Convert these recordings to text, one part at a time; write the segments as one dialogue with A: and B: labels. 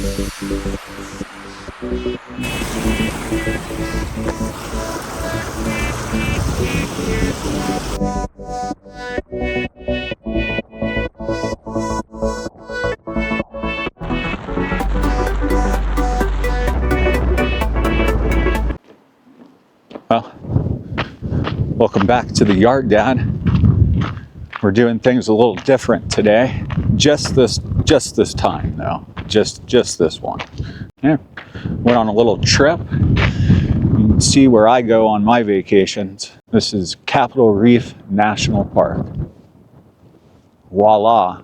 A: Well, welcome back to the yard, Dad. We're doing things a little different today. Just this time, though. Just this one. Yeah. Went on a little trip. You can see where I go on my vacations. This is Capitol Reef National Park. Voila.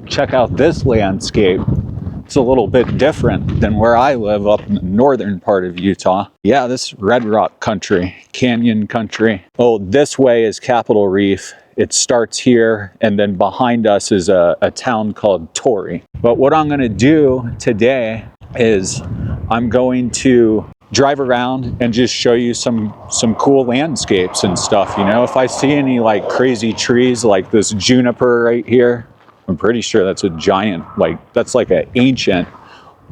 A: Check out this landscape. It's a little bit different than where I live up in the northern part of Utah. Yeah, this red rock country, canyon country. Oh, this way is Capitol Reef. It starts here, and then behind us is a town called Torrey. But what I'm gonna do today is I'm going to drive around and just show you some cool landscapes and stuff. You know, if I see any like crazy trees like this juniper right here, I'm pretty sure that's a giant, that's like an ancient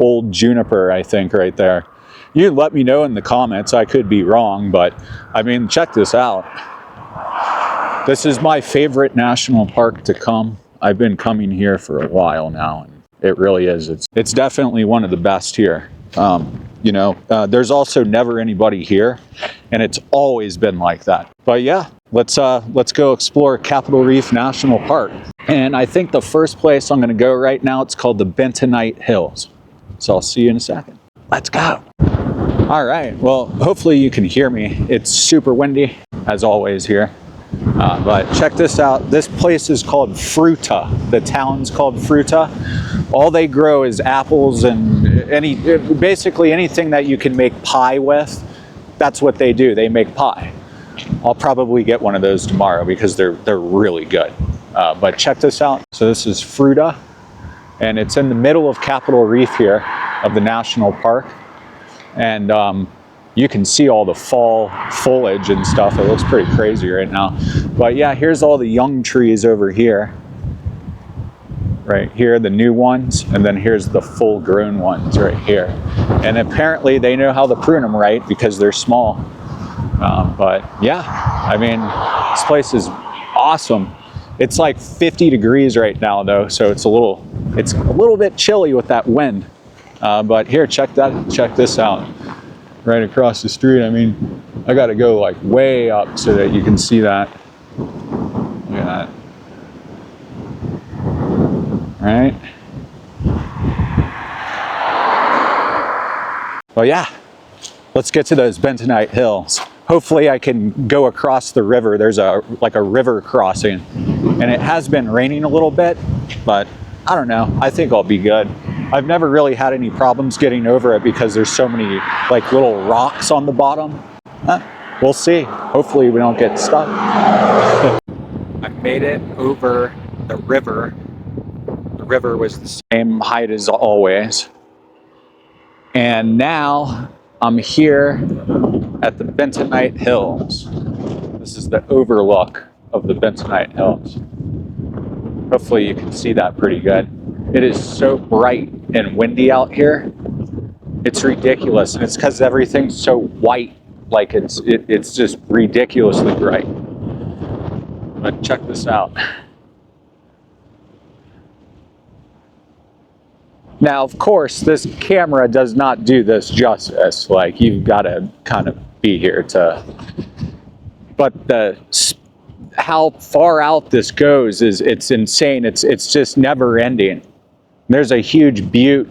A: old juniper, I think, right there. You let me know in the comments. I could be wrong, but I mean, check this out. This is my favorite national park to come. I've been coming here for a while now, and it really is. It's definitely one of the best here. You know, there's also never anybody here, and it's always been like that. But yeah, let's go explore Capitol Reef National Park. And I think the first place I'm going to go right now, it's called the Bentonite Hills. So I'll see you in a second. Let's go. All right. Well, hopefully you can hear me. It's super windy, as always here. But check this out. This place is called Fruita. The town's called Fruita. All they grow is apples and basically anything that you can make pie with. That's what they do. They make pie. I'll probably get one of those tomorrow because they're really good. But check this out. So this is Fruita, and it's in the middle of Capitol Reef here of the national park. And you can see all the fall foliage and stuff. It looks pretty crazy right now. But yeah, here's all the young trees over here. Right here, the new ones, and then here's the full grown ones right here. And apparently they know how to prune them right because they're small. But yeah, I mean, this place is awesome. It's like 50 degrees right now though, so it's a little bit chilly with that wind. But here, check this out. Right across the street. I mean, I got to go like way up so that you can see that. Look at that. Right? Well, yeah. Let's get to those Bentonite Hills. Hopefully I can go across the river. There's a river crossing, and it has been raining a little bit, but I don't know. I think I'll be good. I've never really had any problems getting over it because there's so many like little rocks on the bottom. We'll see. Hopefully we don't get stuck. I made it over the river. The river was the same height as always. And now I'm here at the Bentonite Hills. This is the overlook of the Bentonite Hills. Hopefully you can see that pretty good. It is so bright and windy out here. It's ridiculous, and it's because everything's so white. Like it's just ridiculously bright. But check this out. Now, of course, this camera does not do this justice. Like, you've got to kind of be here to. But how far out this goes it's insane. It's just never ending. There's a huge butte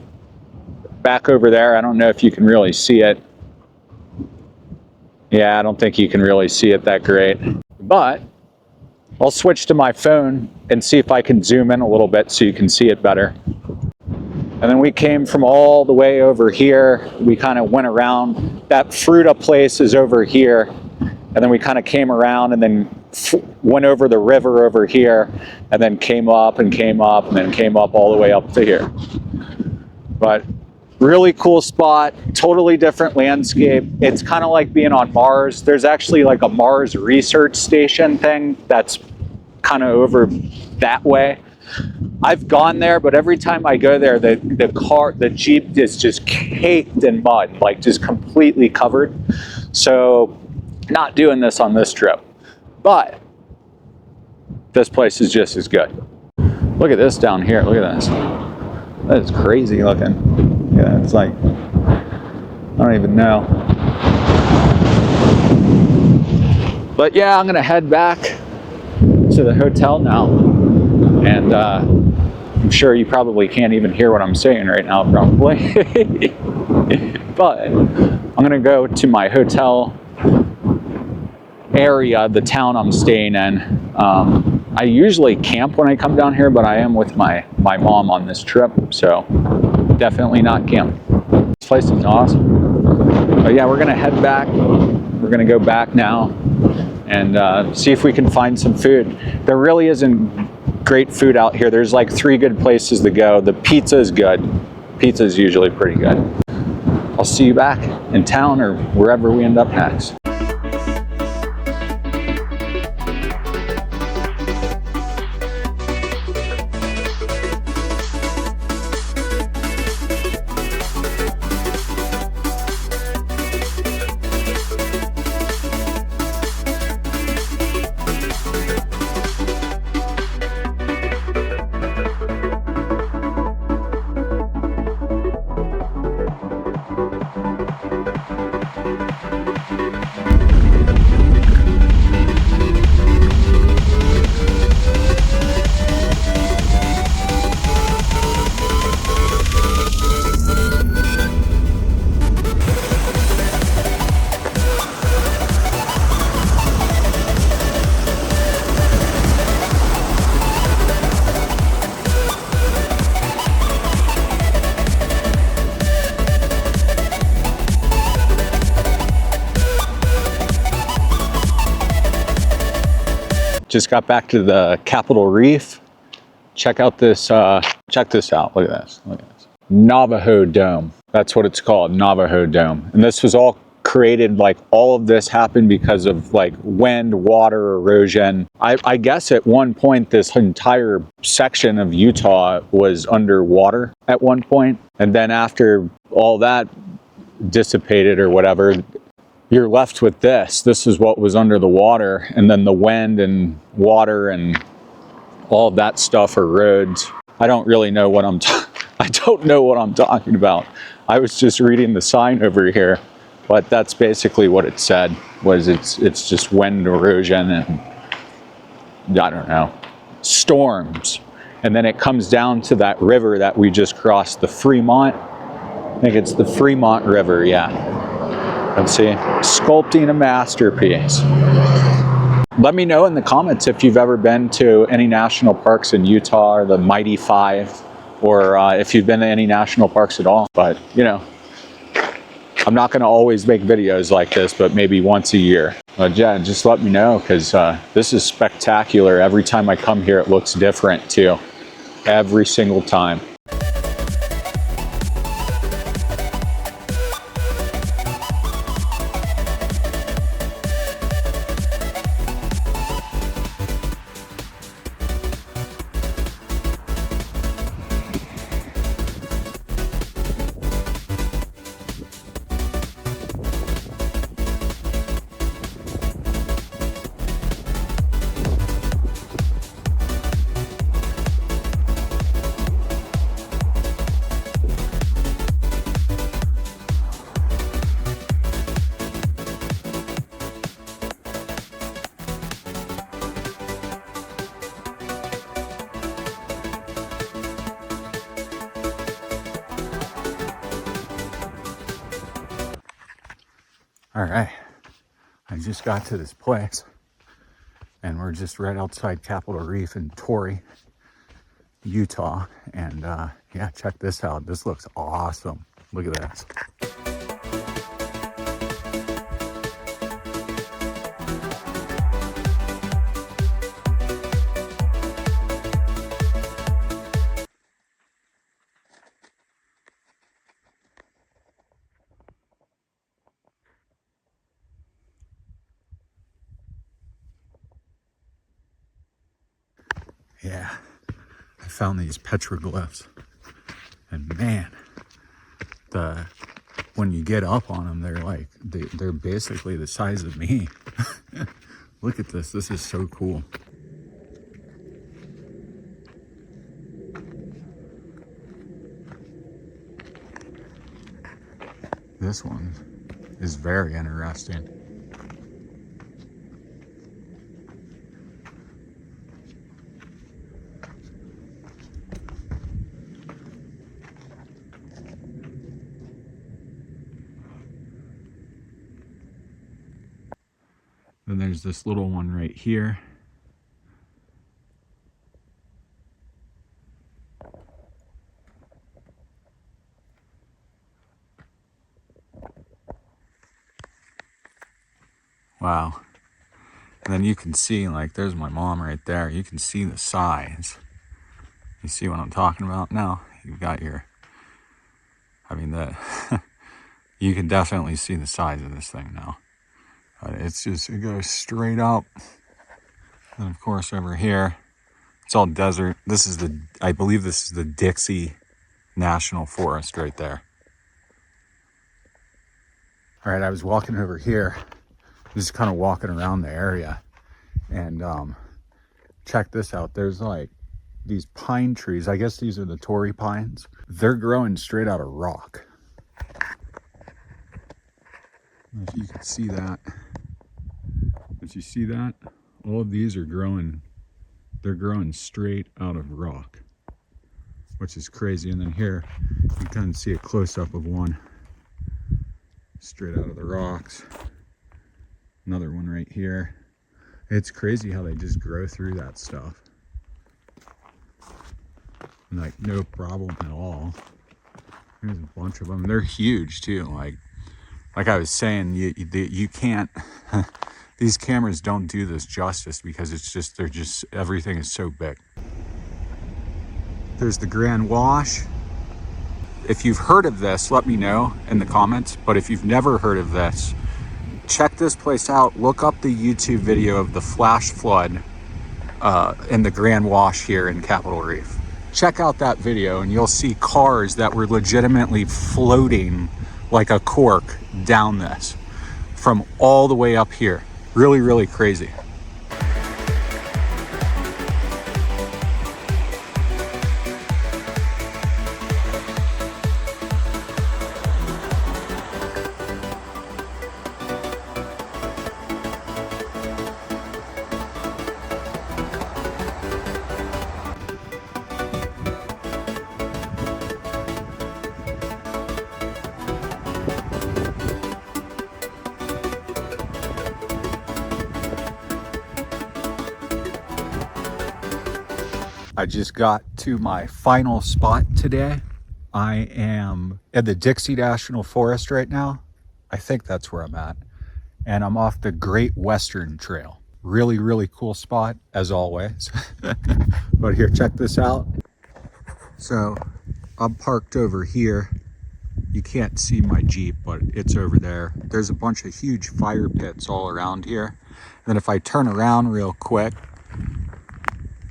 A: back over there. I don't know if you can really see it. Yeah, I don't think you can really see it that great. But I'll switch to my phone and see if I can zoom in a little bit so you can see it better. And then we came from all the way over here. We kind of went around. That Fruita place is over here. And then we kind of came around and then went over the river over here, and then came up and came up and then came up all the way up to here. But really cool spot, totally different landscape. It's kind of like being on Mars. There's actually like a Mars research station thing that's kind of over that way. I've gone there, but every time I go there, the Jeep is just caked in mud, like just completely covered. So not doing this on this trip, but this place is just as good. Look at this down here. Look at this. That is crazy looking. Yeah, it's like, I don't even know. But yeah, I'm gonna head back to the hotel now. And I'm sure you probably can't even hear what I'm saying right now, probably. But I'm gonna go to my hotel area, the town I'm staying in. I usually camp when I come down here, but I am with my mom on this trip, so definitely not camping. This place is awesome. But yeah, we're gonna head back. We're gonna go back now and see if we can find some food. There really isn't great food out here. There's like 3 good places to go. The pizza is good. Pizza is usually pretty good. I'll see you back in town or wherever we end up next. Just got back to the Capitol Reef. Check out this, check this out. Look at this, look at this. Navajo Dome, that's what it's called, Navajo Dome. And this was all created, like all of this happened because of like wind, water, erosion. I guess at one point this entire section of Utah was underwater at one point. And then after all that dissipated or whatever, you're left with this. This is what was under the water, and then the wind and water and all of that stuff erodes. I don't really know what I don't know what I'm talking about. I was just reading the sign over here, but that's basically what it said. Was it's just wind erosion and I don't know, storms, and then it comes down to that river that we just crossed, the Fremont. I think it's the Fremont River. Yeah. Let's see, sculpting a masterpiece. Let me know in the comments if you've ever been to any national parks in Utah or the Mighty Five, or if you've been to any national parks at all. But, you know, I'm not going to always make videos like this, but maybe once a year. But yeah, just let me know, because this is spectacular. Every time I come here, it looks different too. Every single time. All right, I just got to this place and we're just right outside Capitol Reef in Torrey, Utah. And yeah, check this out. This looks awesome. Look at this. Yeah, I found these petroglyphs, and man, when you get up on them, they're like they're basically the size of me. Look at this. This is so cool. This one is very interesting. Then there's this little one right here. Wow. And then you can see, like, there's my mom right there. You can see the size. You see what I'm talking about now? You've got your, I mean, you can definitely see the size of this thing now. But it's just, it goes straight up. And of course over here, it's all desert. This is I believe this is the Dixie National Forest right there. All right, I was walking over here, just kind of walking around the area, and check this out. There's like these pine trees. I guess these are the Torrey pines. They're growing straight out of rock. If you can see that. Did you see that? All of these are growing, they're growing straight out of rock, which is crazy. And then here, you kind of see a close-up of one straight out of the rocks. Another one right here. It's crazy how they just grow through that stuff. And like, no problem at all. There's a bunch of them. They're huge too. Like I was saying, you can't, these cameras don't do this justice because it's just, everything is so big. There's the Grand Wash. If you've heard of this, let me know in the comments. But if you've never heard of this, check this place out. Look up the YouTube video of the flash flood in the Grand Wash here in Capitol Reef. Check out that video and you'll see cars that were legitimately floating like a cork down this from all the way up here. Really, really crazy. I just got to my final spot today. I am at the Dixie National Forest right now. I think that's where I'm at. And I'm off the Great Western Trail. Really, really cool spot, as always. But here, check this out. So I'm parked over here. You can't see my Jeep, but it's over there. There's a bunch of huge fire pits all around here. And then if I turn around real quick,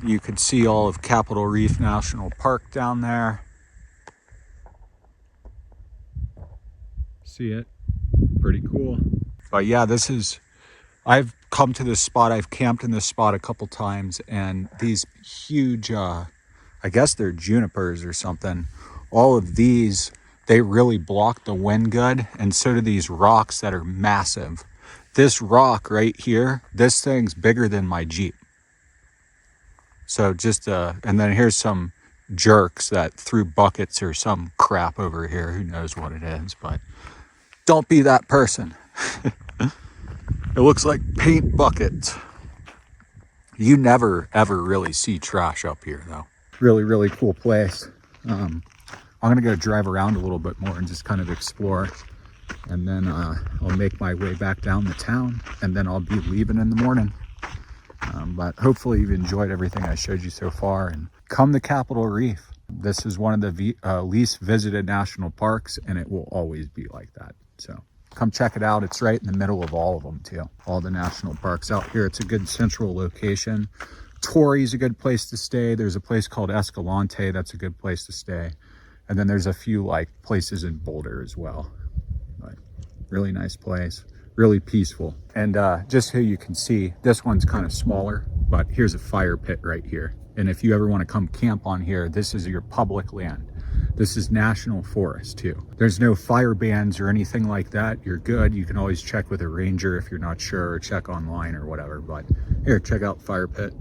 A: you can see all of Capitol Reef National Park down there. See it? Pretty cool. But yeah, I've come to this spot, I've camped in this spot a couple times, and these huge, I guess they're junipers or something. All of these, they really block the wind good, and so do these rocks that are massive. This rock right here, this thing's bigger than my Jeep. So just, and then here's some jerks that threw buckets or some crap over here. Who knows what it is, but don't be that person. It looks like paint buckets. You never, ever really see trash up here, though. Really, really cool place. I'm going to go drive around a little bit more and just kind of explore. And then I'll make my way back down the town, and then I'll be leaving in the morning. But hopefully you've enjoyed everything I showed you so far, and come to Capitol Reef. This is one of the least visited national parks, and it will always be like that. So come check it out. It's right in the middle of all of them too. All the national parks out here. It's a good central location. Torrey's a good place to stay. There's a place called Escalante. That's a good place to stay. And then there's a few like places in Boulder as well. But really nice place, really peaceful. And just so you can see, this one's kind of smaller, but here's a fire pit right here. And if you ever want to come camp on here, this is your public land. This is national forest too. There's no fire bans or anything like that. You're good. You can always check with a ranger if you're not sure, or check online or whatever. But here, check out fire pit.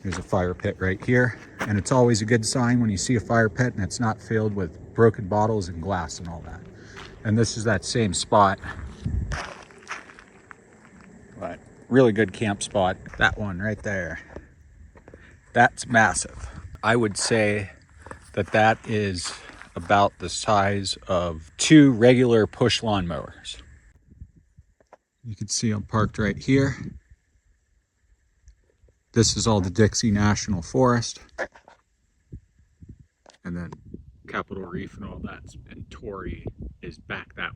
A: There's a fire pit right here. And it's always a good sign when you see a fire pit and it's not filled with broken bottles and glass and all that. And this is that same spot. But really good camp spot. That one right there. That's massive. I would say that that is about the size of 2 regular push lawnmowers. You can see I'm parked right here. This is all the Dixie National Forest. And then Capitol Reef and all that, and Torrey is back that